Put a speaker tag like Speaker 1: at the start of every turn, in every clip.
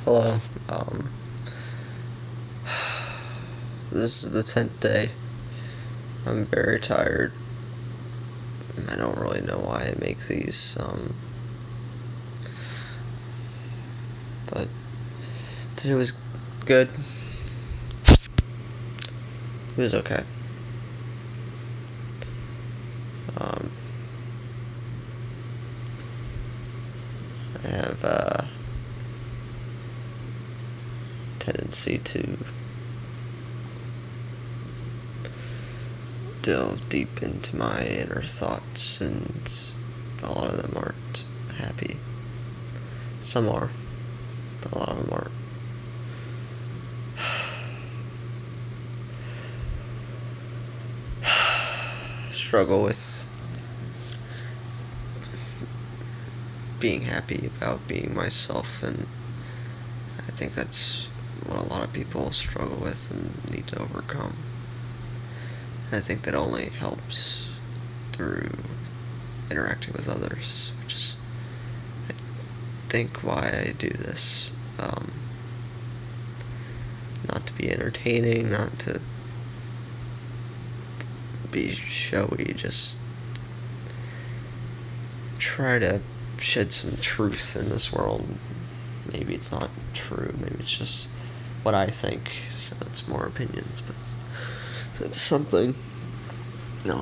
Speaker 1: Hello. Um, this is the 10th day. I'm very tired. I don't really know why I make these, but today was good. It was okay. Um, I have a tendency to delve deep into my inner thoughts, and a lot of them aren't happy. Some are, but a lot of them aren't. Struggle with being happy about being myself, and I think that's what a lot of people struggle with and need to overcome. I think that only helps through interacting with others, which is, I think, why I do this. Not to be entertaining, not to be showy, just try to shed some truth in this world. Maybe it's not true, maybe it's just what I think, so it's more opinions, but it's something. Yeah.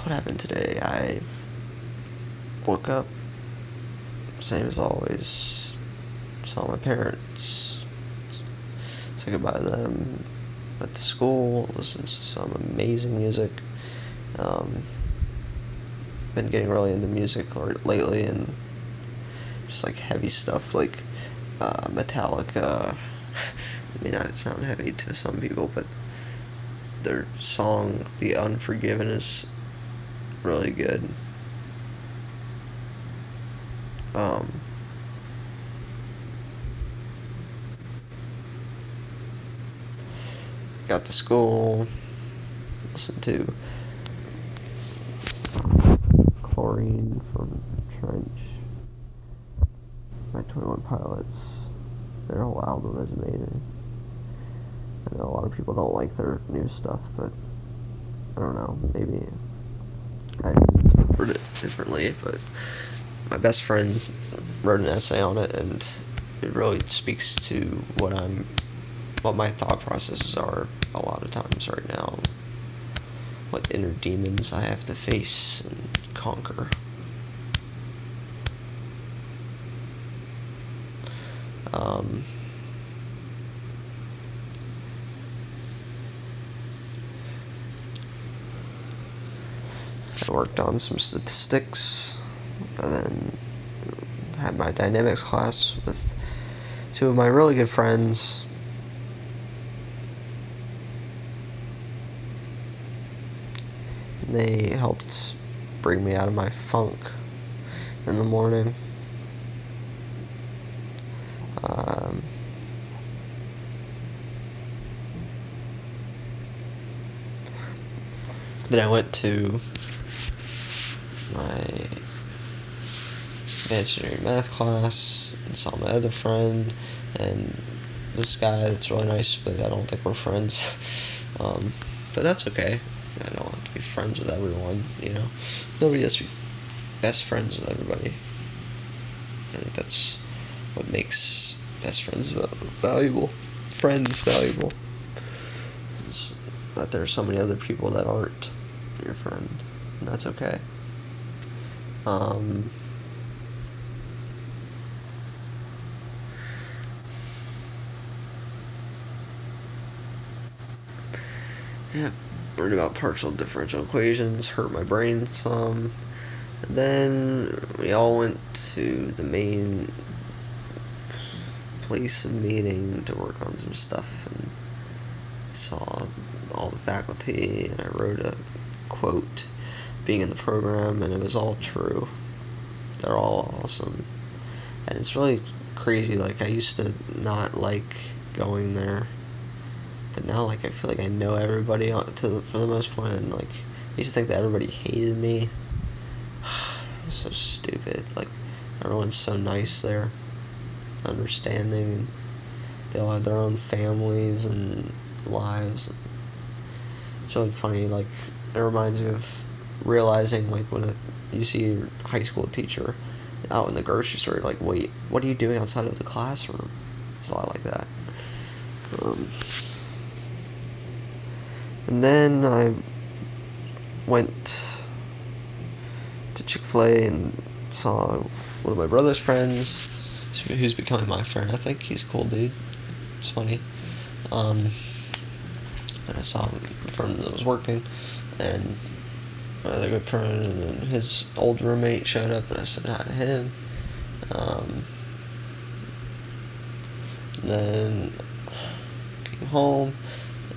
Speaker 1: What happened today? I woke up, same as always, saw my parents, said goodbye to them, went to school, listened to some amazing music. Been getting really into music lately, and just like heavy stuff like Metallica. It may not sound heavy to some people, but their song "The Unforgiven" is really good. Got to school, listened to Chlorine from Trench, my 21 Pilots. Their whole album is amazing. I know a lot of people don't like their new stuff, but I don't know, maybe I just interpret it differently. But my best friend wrote an essay on it, and it really speaks to what my thought processes are a lot of times right now, what inner demons I have to face and conquer. I worked on some statistics, and then had my dynamics class with two of my really good friends. And they helped bring me out of my funk in the morning. Then I went to my advanced engineering math class and saw my other friend and this guy that's really nice, but I don't think we're friends. But that's okay. I don't have to be friends with everyone, you know. Nobody has to be best friends with everybody. I think that's what makes best friends valuable. Friends valuable. It's that there's so many other people that aren't your friend, and that's okay. Yeah, learned about partial differential equations, hurt my brain some. And then we all went to the main place of meeting to work on some stuff, and saw all the faculty, and I wrote a quote being in the program, and it was all true. They're all awesome. And it's really crazy, like I used to not like going there, but now like I feel like I know everybody for the most part, and like I used to think that everybody hated me, It's so stupid. Like, everyone's so nice there, understanding. They all have their own families and lives. It's really funny. Like, it reminds me of realizing, like, when you see your high school teacher out in the grocery store, like, wait, what are you doing outside of the classroom? It's a lot like that. And then I went to Chick-fil-A and saw one of my brother's friends, who's becoming my friend. I think he's a cool dude. It's funny. And I saw him from that was working, and I had a good friend, and then his old roommate showed up, and I said hi to him. Then came home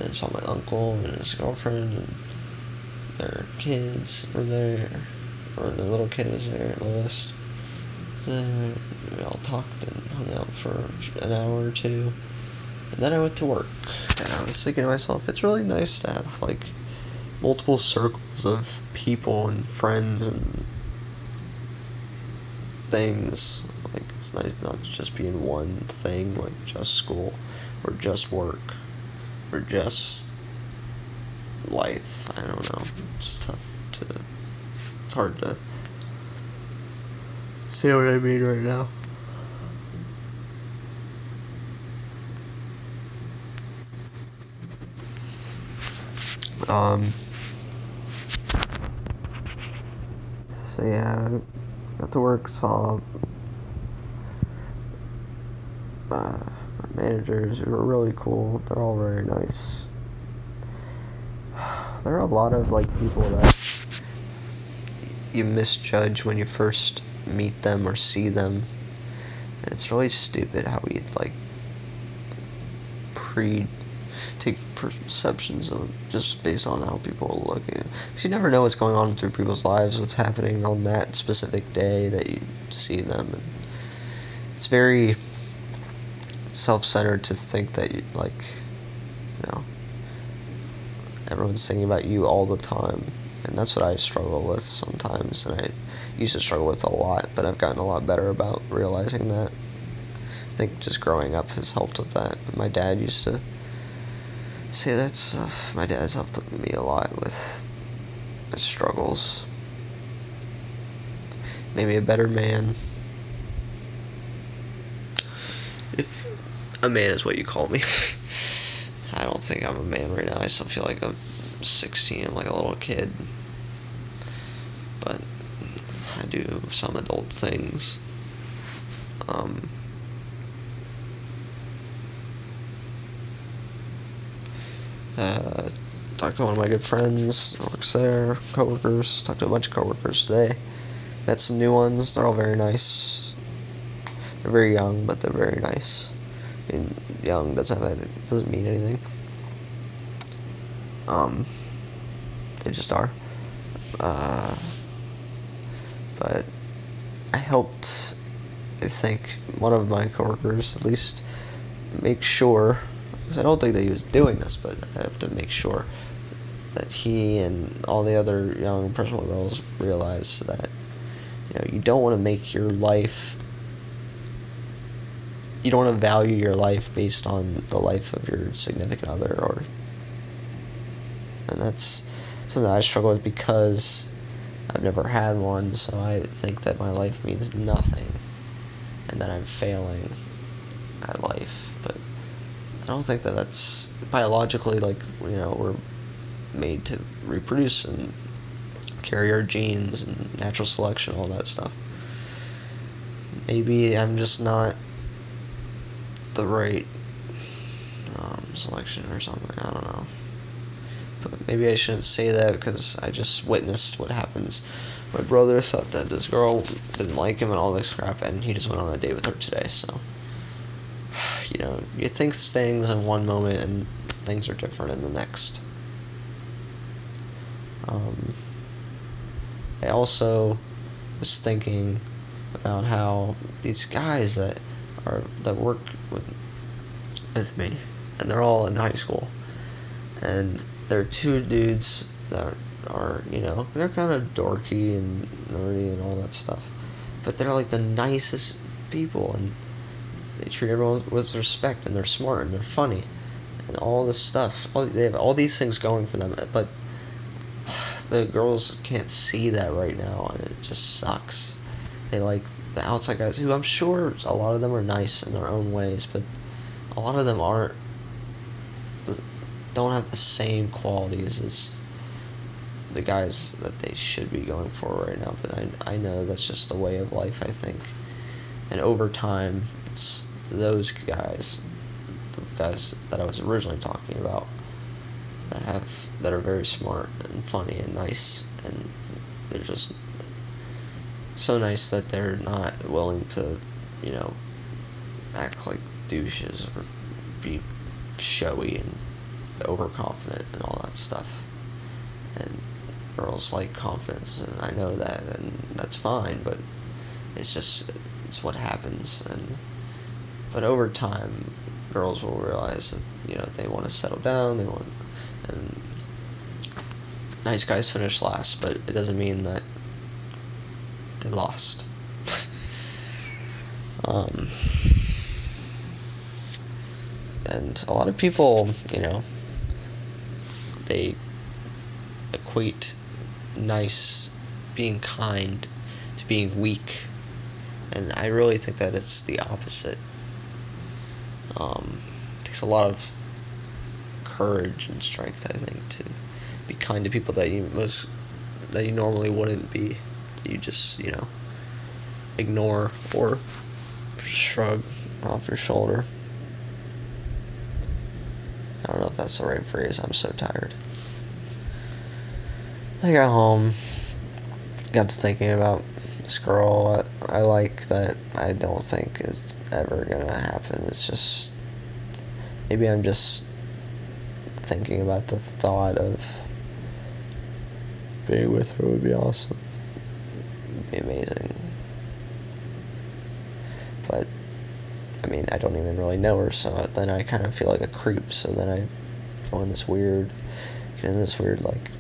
Speaker 1: and saw my uncle and his girlfriend, and their kids were there, or the little kid was there, Lois. Then we all talked and hung out for an hour or two, and then I went to work. And I was thinking to myself, it's really nice to have, like, multiple circles of people and friends and things. Like, it's nice not to just be in one thing, like just school or just work or just life. I don't know. It's hard to say what I mean right now. So yeah, I got to work, saw my managers who were really cool. They're all very nice. There are a lot of, like, people that you misjudge when you first meet them or see them. And it's really stupid how we, like, take perceptions of just based on how people are looking. Because you never know what's going on through people's lives, what's happening on that specific day that you see them. And it's very self-centered to think that you, like, you know, everyone's thinking about you all the time. And that's what I struggle with sometimes, and I used to struggle with a lot, but I've gotten a lot better about realizing that. I think just growing up has helped with that. My dad used to say that stuff. My dad's helped me a lot with my struggles. Made me a better man. If a man is what you call me. I don't think I'm a man right now. I still feel like I'm 16. I'm like a little kid. But I do some adult things. Talked to one of my good friends, works there, coworkers. Talked to a bunch of coworkers today. Met some new ones. They're all very nice. They're very young, but they're very nice. I mean, young doesn't mean anything. They just are. But I helped, I think, one of my coworkers at least make sure, because I don't think that he was doing this, but I have to make sure that he and all the other young impressionable girls realize that, you know, you don't want to make your life, you don't want to value your life based on the life of your significant other, and that's something that I struggle with because I've never had one, so I think that my life means nothing, and that I'm failing at life, but I don't think that that's biologically, like, you know, we're made to reproduce and carry our genes and natural selection, all that stuff. Maybe I'm just not the right selection or something, I don't know. But maybe I shouldn't say that because I just witnessed what happens. My brother thought that this girl didn't like him and all this crap, and he just went on a date with her today, so, you know, you think things in one moment and things are different in the next. I also was thinking about how these guys that work with me, and they're all in high school, and there are two dudes that are, they're kind of dorky and nerdy and all that stuff, but they're like the nicest people, and they treat everyone with respect, and they're smart, and they're funny, and all this stuff. They have all these things going for them, but the girls can't see that right now, and it just sucks. They like the outside guys, who I'm sure a lot of them are nice in their own ways, but a lot of them don't have the same qualities as the guys that they should be going for right now. But I know that's just the way of life, I think. And over time, it's those guys, the guys that I was originally talking about, that are very smart and funny and nice, and they're just so nice that they're not willing to, act like douches or be showy and overconfident and all that stuff. And girls like confidence, and I know that, and that's fine, but it's what happens. But over time, girls will realize that, they want to settle down, and nice guys finish last, but it doesn't mean that they lost. And a lot of people, they equate nice, being kind, to being weak, and I really think that it's the opposite. It takes a lot of courage and strength, I think, to be kind to people that you normally wouldn't be. You just, ignore or shrug off your shoulder. I don't know if that's the right phrase. I'm so tired. I got home, got to thinking about this girl I like that I don't think is ever gonna happen. It's just, maybe I'm just thinking about the thought of being with her would be awesome. It'd be amazing. But I don't even really know her, so then I kind of feel like a creep, so then I get in this weird, like,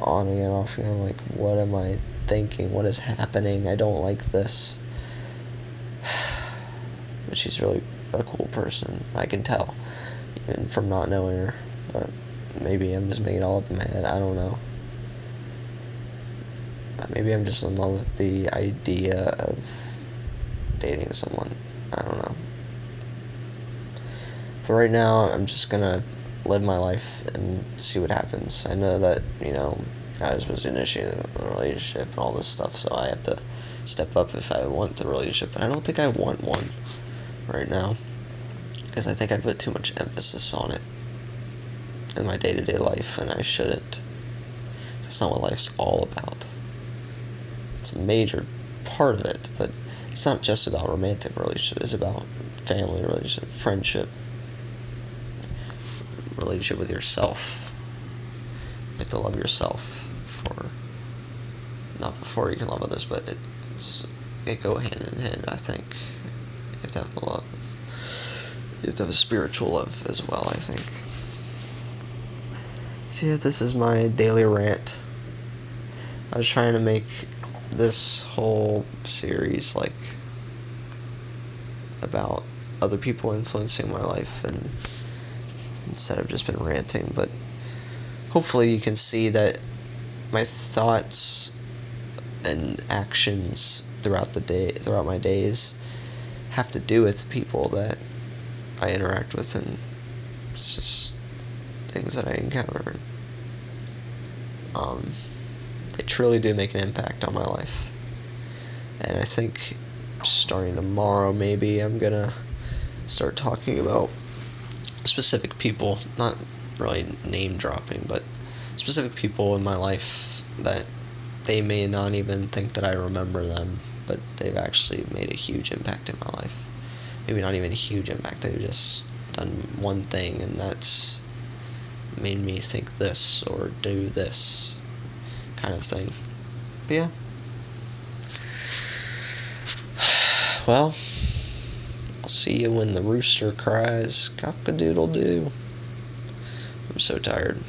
Speaker 1: on again, off again, like, what am I thinking? What is happening? I don't like this. But she's really a cool person, I can tell, even from not knowing her. But maybe I'm just making it all up in my head, I don't know. Maybe I'm just in love with the idea of dating someone. I don't know. But right now, I'm just gonna live my life and see what happens. I know that, I was supposed to initiate a relationship and all this stuff, so I have to step up if I want the relationship. But I don't think I want one right now, because I think I put too much emphasis on it in my day-to-day life, and I shouldn't. That's not what life's all about. It's a major part of it, but it's not just about romantic relationship. It's about family relationship, friendship, relationship with yourself. You have to love yourself not before you can love others, but it go hand in hand, I think. You have to have love. You have to have a spiritual love as well, I think. So yeah, this is my daily rant. I was trying to make this whole series like about other people influencing my life, and instead of just been ranting, but hopefully you can see that my thoughts and actions throughout my days have to do with people that I interact with, and it's just things that I encounter. They truly do make an impact on my life. And I think starting tomorrow, maybe I'm gonna start talking about specific people, not really name dropping, but specific people in my life that they may not even think that I remember them, but they've actually made a huge impact in my life. Maybe not even a huge impact, they've just done one thing, and that's made me think this or do this kind of thing. But yeah. Well, I'll see you when the rooster cries cock-a-doodle-doo. I'm so tired.